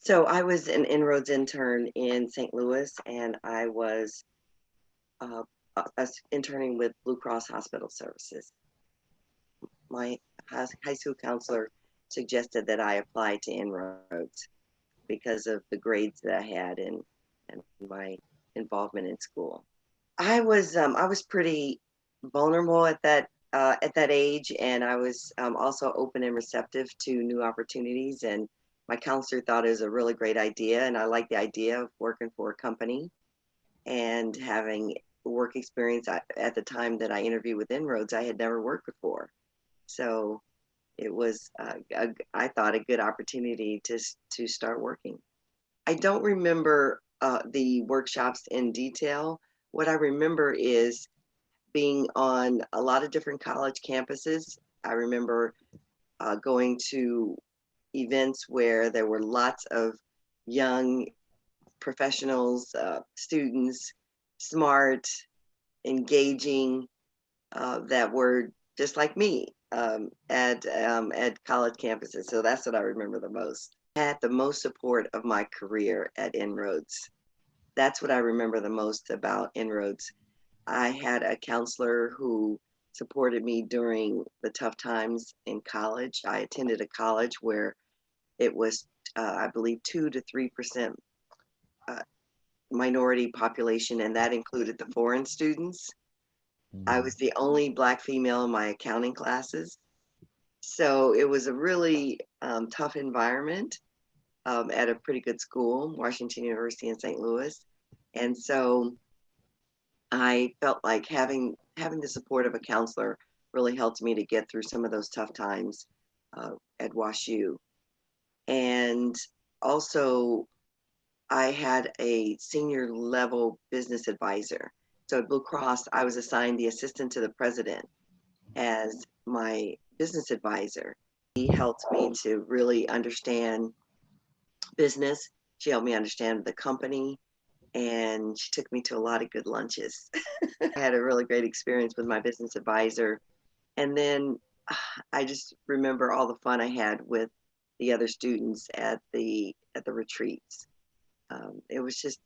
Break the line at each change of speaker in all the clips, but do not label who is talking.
So I was an INROADS intern in St. Louis, and I was uh, interning with Blue Cross Hospital Services. My high school counselor suggested that I apply to INROADS because of the grades that I had and my involvement in school. I was pretty vulnerable at that age, and I was also open and receptive to new opportunities. And my counselor thought it was a really great idea, and I liked the idea of working for a company and having work experience. At the time that I interviewed with Inroads, I had never worked before, so it was I thought a good opportunity to start working. I don't remember the workshops in detail. What I remember is being on a lot of different college campuses. I remember going to events where there were lots of young professionals, students, smart, engaging, that were just like me at college campuses. So that's what I remember the most. Had the most support of my career at Inroads. That's what I remember the most about Inroads. I had a counselor who supported me during the tough times in college. I attended a college where it was, I believe, 2 to 3% uh, minority population, and that included the foreign students. I
Mm.
was the only Black female in my accounting classes. So it was a really tough environment at a pretty good school, Washington University in St. Louis. And so I felt like having the support of a counselor really helped me to get through some of those tough times at WashU. And also, I had a senior level business advisor. So at Blue Cross, I was assigned the assistant to the president as my business advisor. He helped me to really understand business. She helped me understand the company, and she took me to a lot of good lunches. I had a really great experience with my business advisor. And then I just remember all the fun I had with the other students at the retreats. It was just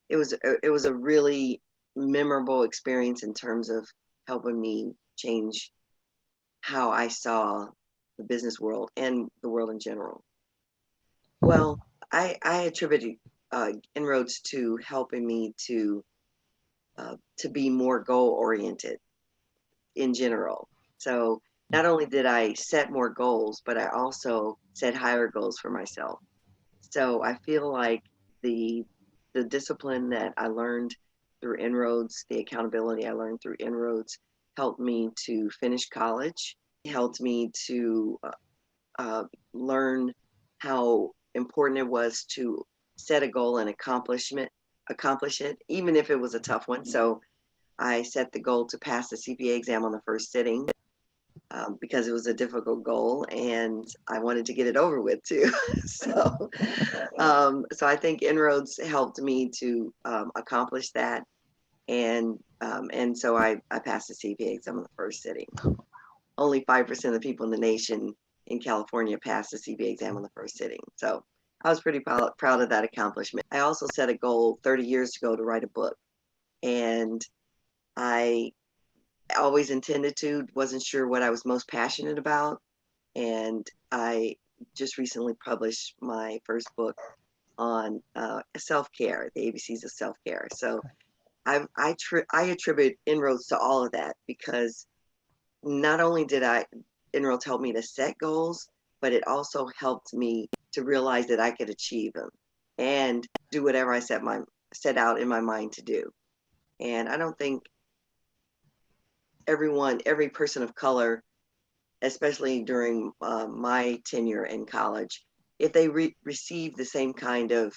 it was a really memorable experience in terms of helping me change how I saw the business world and the world in general. Well, I attribute inroads to helping me to be more goal oriented in general. So not only did I set more goals, but I also set higher goals for myself. So I feel like the the discipline that I learned through inroads, the accountability I learned through inroads, helped me to finish college. Helped me to uh, learn how important it was to set a goal and accomplish it, even if it was a tough one. So I set the goal to pass the CPA exam on the first sitting because it was a difficult goal and I wanted to get it over with too. so, so I think Inroads helped me to accomplish that, and so I passed the CPA exam on the first sitting. Only 5% of the people in the nation in California passed the CPA exam on the first sitting. So I was pretty proud of that accomplishment. I also set a goal 30 years ago to write a book, and I always intended to, wasn't sure what I was most passionate about. And I just recently published my first book on self care, the ABCs of self care. So I attribute inroads to all of that because not only did inroads help me to set goals, but it also helped me to realize that I could achieve them and do whatever I set out in my mind to do. And I don't think every person of color, especially during my tenure in college, if they receive the same kind of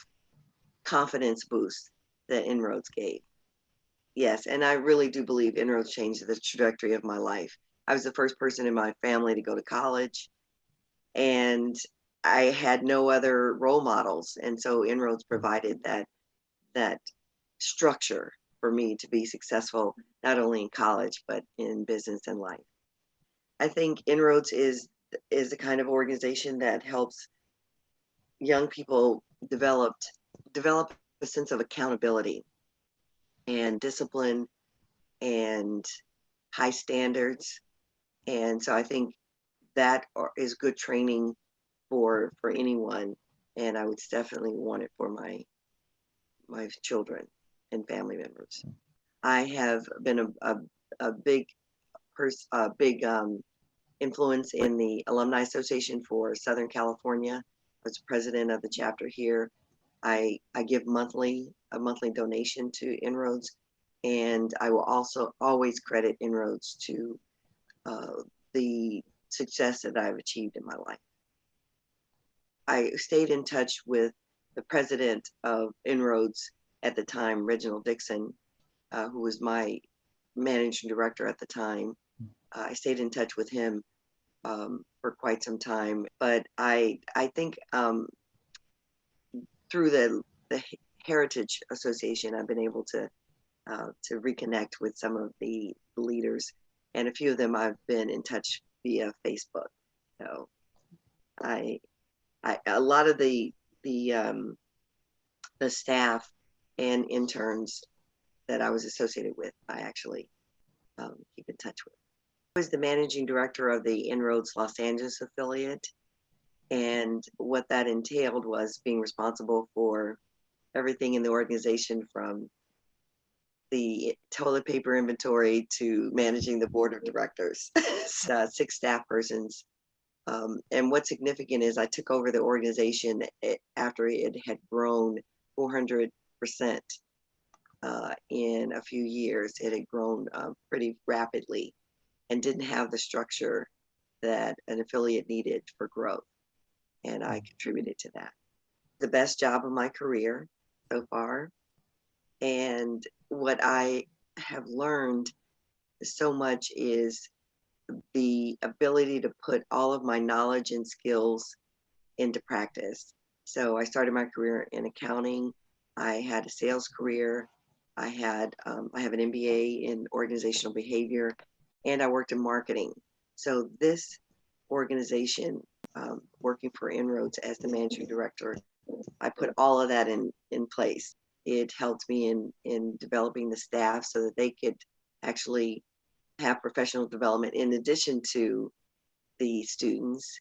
confidence boost that Inroads gave. Yes, and I really do believe Inroads changed the trajectory of my life. I was the first person in my family to go to college, and I had no other role models, and so Inroads provided that structure for me to be successful not only in college but in business and life. I think Inroads is the kind of organization that helps young people develop a sense of accountability and discipline and high standards. And so I think that is good training for anyone. And I would definitely want it for my children and family members. I have been a big big influence in the Alumni Association for Southern California. I was president of the chapter here. I give a monthly donation to INROADS, and I will also always credit INROADS to the success that I've achieved in my life. I stayed in touch with the president of INROADS at the time, Reginald Dixon, who was my managing director at the time. I stayed in touch with him for quite some time, but I think through the Heritage Association, I've been able to reconnect with some of the leaders, and a few of them I've been in touch via Facebook. So a lot of the staff and interns that I was associated with, I actually keep in touch with. I was the managing director of the INROADS Los Angeles affiliate, and what that entailed was being responsible for everything in the organization, from the toilet paper inventory to managing the board of directors. 6 staff persons. And what's significant is I took over the organization after it had grown 400% in a few years. It had grown pretty rapidly and didn't have the structure that an affiliate needed for growth. And I contributed to that. The best job of my career so far. And what I have learned so much is the ability to put all of my knowledge and skills into practice. So I started my career in accounting. I had a sales career. I have an MBA in organizational behavior, and I worked in marketing. So this organization, working for INROADS as the managing director, I put all of that in place. It helped me in developing the staff so that they could actually have professional development in addition to the students.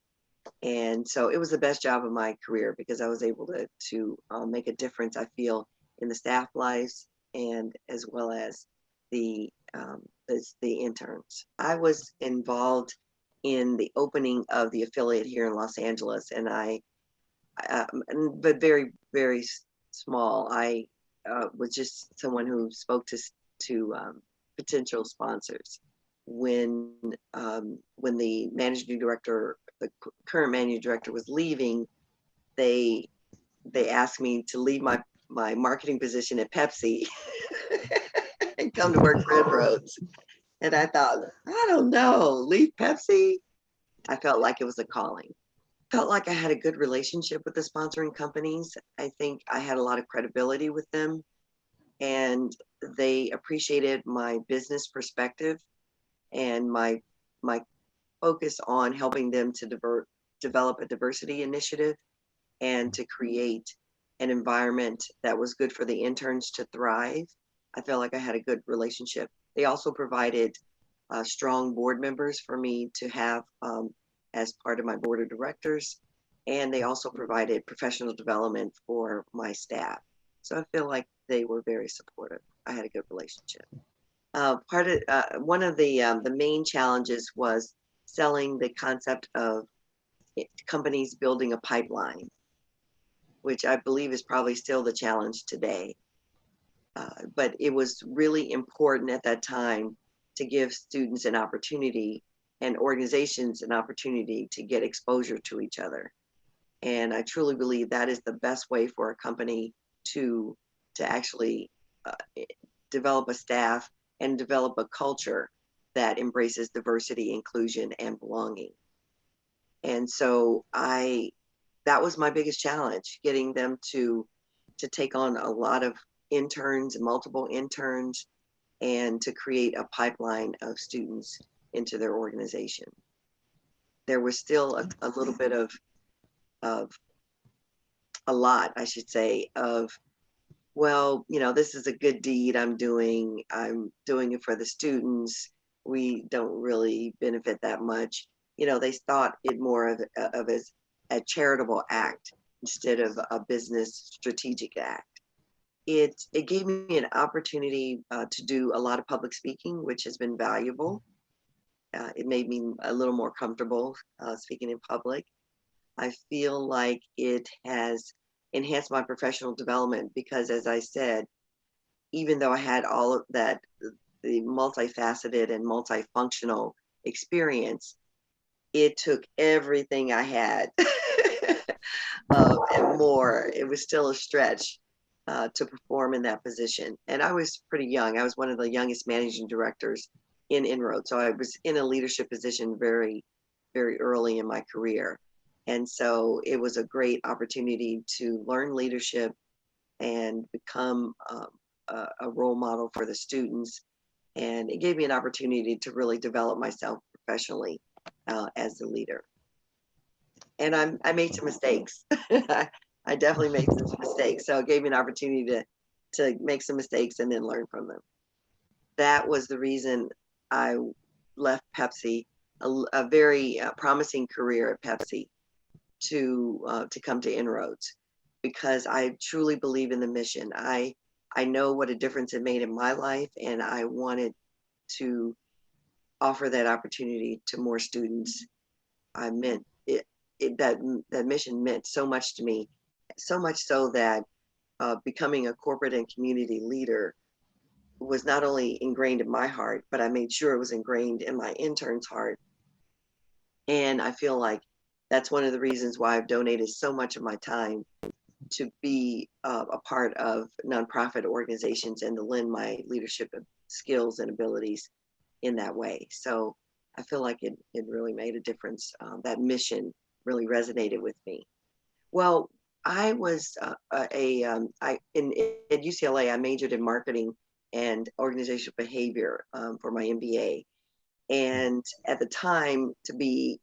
And so it was the best job of my career because I was able to make a difference, I feel, in the staff lives and as well as the interns. I was involved in the opening of the affiliate here in Los Angeles, and but very, very small. I was just someone who spoke to potential sponsors. When the managing director, the current managing director, was leaving, they asked me to leave my marketing position at Pepsi and come to work for INROADS. And I thought, I don't know, leave Pepsi? I felt like it was a calling. Felt like I had a good relationship with the sponsoring companies. I think I had a lot of credibility with them, and they appreciated my business perspective and my focus on helping them to develop a diversity initiative and to create an environment that was good for the interns to thrive. I felt like I had a good relationship. They also provided strong board members for me to have as part of my board of directors, and they also provided professional development for my staff. So I feel like they were very supportive. I had a good relationship. One of the main challenges was selling the concept of companies building a pipeline, which I believe is probably still the challenge today. But it was really important at that time to give students an opportunity and organizations an opportunity to get exposure to each other. And I truly believe that is the best way for a company to actually develop a staff and develop a culture that embraces diversity, inclusion, and belonging. And so that was my biggest challenge, getting them to take on a lot of interns, multiple interns, and to create a pipeline of students into their organization. There was still a little bit of a lot, I should say, of, well, this is a good deed I'm doing. I'm doing it for the students. We don't really benefit that much. They thought it more of as a charitable act instead of a business strategic act. It gave me an opportunity to do a lot of public speaking, which has been valuable. It made me a little more comfortable speaking in public. I feel like it has enhanced my professional development because, as I said, even though I had all of that, the multifaceted and multifunctional experience, it took everything I had and more. It was still a stretch to perform in that position. And I was pretty young. I was one of the youngest managing directors in INROADS. So I was in a leadership position very, very early in my career. And so it was a great opportunity to learn leadership and become a role model for the students. And it gave me an opportunity to really develop myself professionally as a leader. And I made some mistakes. I definitely made some mistakes. So it gave me an opportunity to make some mistakes and then learn from them. That was the reason I left Pepsi, a very promising career at Pepsi, to come to INROADS, because I truly believe in the mission. I know what a difference it made in my life, and I wanted to offer that opportunity to more students. I meant that mission meant so much to me, so much so that becoming a corporate and community leader was not only ingrained in my heart, but I made sure it was ingrained in my intern's heart. And I feel like that's one of the reasons why I've donated so much of my time to be a part of nonprofit organizations and to lend my leadership skills and abilities in that way. So I feel like it really made a difference. That mission really resonated with me. Well, I was at UCLA. I majored in marketing and organizational behavior for my MBA. And at the time, to get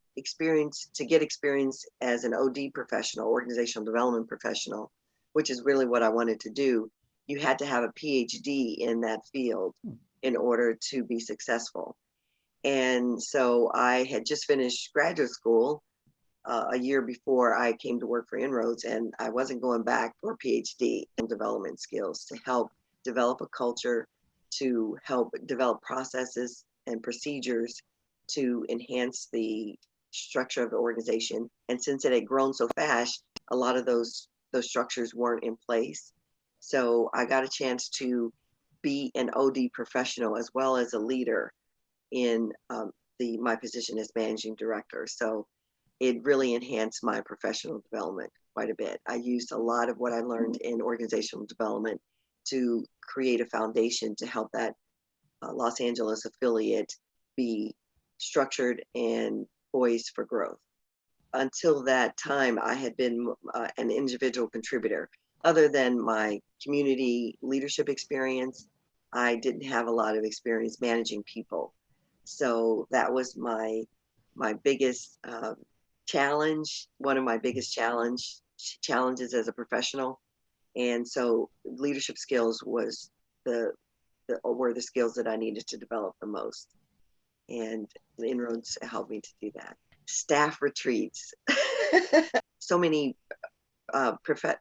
experience as an OD professional, organizational development professional, which is really what I wanted to do, you had to have a PhD in that field in order to be successful. And so I had just finished graduate school a year before I came to work for INROADS, and I wasn't going back for a PhD in development skills to help develop a culture, to help develop processes and procedures to enhance the structure of the organization. And since it had grown so fast, a lot of those structures weren't in place. So I got a chance to be an OD professional as well as a leader in my position as managing director. So it really enhanced my professional development quite a bit. I used a lot of what I learned in organizational development to create a foundation to help that Los Angeles affiliate be structured and poised for growth. Until that time, I had been an individual contributor. Other than my community leadership experience, I didn't have a lot of experience managing people. So that was my biggest challenge, one of my biggest challenges as a professional. And so leadership skills was were the skills that I needed to develop the most. And the INROADS helped me to do that. Staff retreats. so many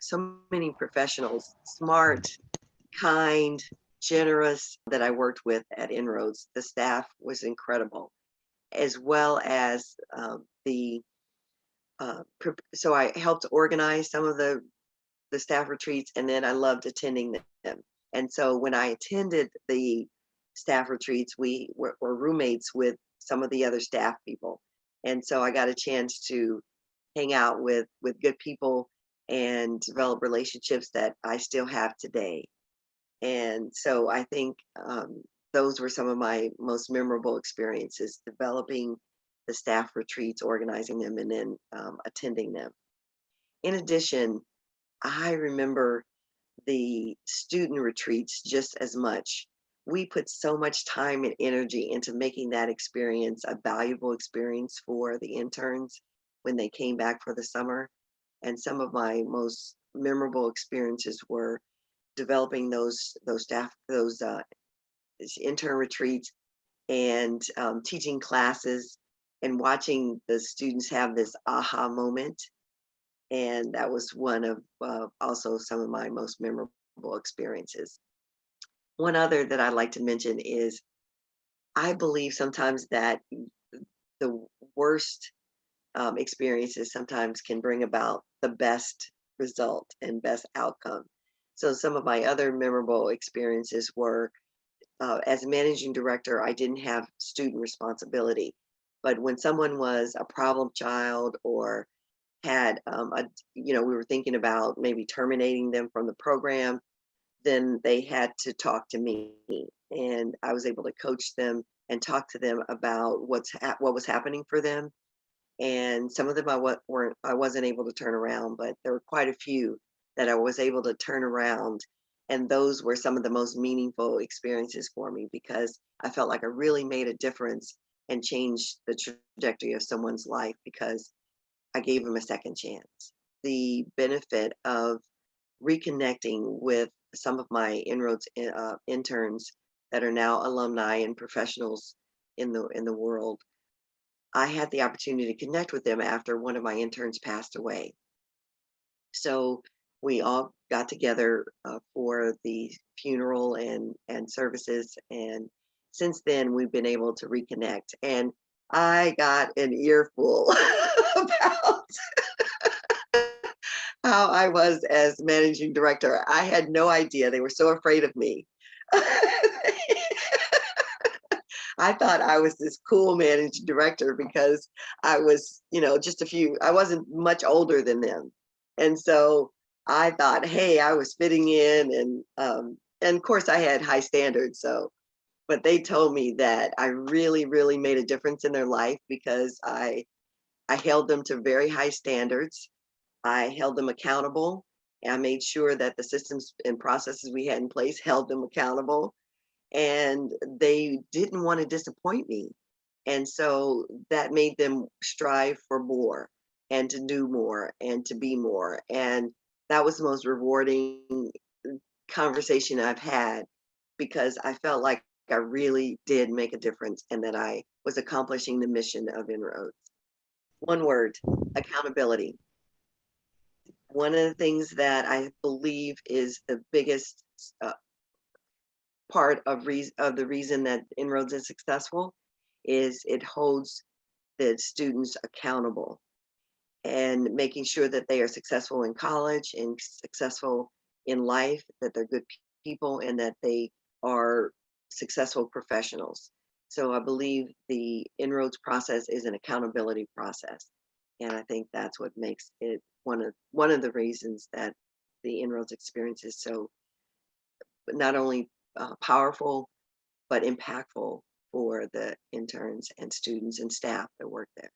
so many professionals, smart, kind, generous, that I worked with at INROADS. The staff was incredible, as well as so I helped organize some of the staff retreats, and then I loved attending them. And so when I attended the staff retreats, we were roommates with some of the other staff people. And so I got a chance to hang out with good people and develop relationships that I still have today. And so I think those were some of my most memorable experiences, developing the staff retreats, organizing them, and then attending them. In addition, I remember the student retreats just as much. We put so much time and energy into making that experience a valuable experience for the interns when they came back for the summer. And some of my most memorable experiences were developing those intern retreats and teaching classes and watching the students have this aha moment. And that was one of also some of my most memorable experiences. One other that I'd like to mention is I believe sometimes that the worst experiences sometimes can bring about the best result and best outcome. So some of my other memorable experiences were as a managing director, I didn't have student responsibility. But when someone was a problem child or had we were thinking about maybe terminating them from the program, then they had to talk to me, and I was able to coach them and talk to them about what was happening for them. And some of them I wasn't able to turn around, but there were quite a few that I was able to turn around, and those were some of the most meaningful experiences for me because I felt like I really made a difference and changed the trajectory of someone's life because I gave them a second chance. The benefit of reconnecting with some of my inroads interns that are now alumni and professionals in the world. I had the opportunity to connect with them after one of my interns passed away. So we all got together for the funeral and services, and since then we've been able to reconnect. And I got an earful about how I was as managing director. I had no idea. They were so afraid of me. I thought I was this cool managing director because I was, I wasn't much older than them. And so I thought, hey, I was fitting in and of course I had high standards. So, but they told me that I really, really made a difference in their life because I held them to very high standards. I held them accountable. I made sure that the systems and processes we had in place held them accountable, and they didn't want to disappoint me. And so that made them strive for more and to do more and to be more. And that was the most rewarding conversation I've had because I felt like I really did make a difference and that I was accomplishing the mission of Inroads. One word, accountability. One of the things that I believe is the biggest uh, part of the reason that Inroads is successful is it holds the students accountable and making sure that they are successful in college and successful in life, that they're good people, and that they are successful professionals. So I believe the Inroads process is an accountability process, and I think that's what makes it one of the reasons that the Inroads experience is so not only powerful but impactful for the interns and students and staff that work there.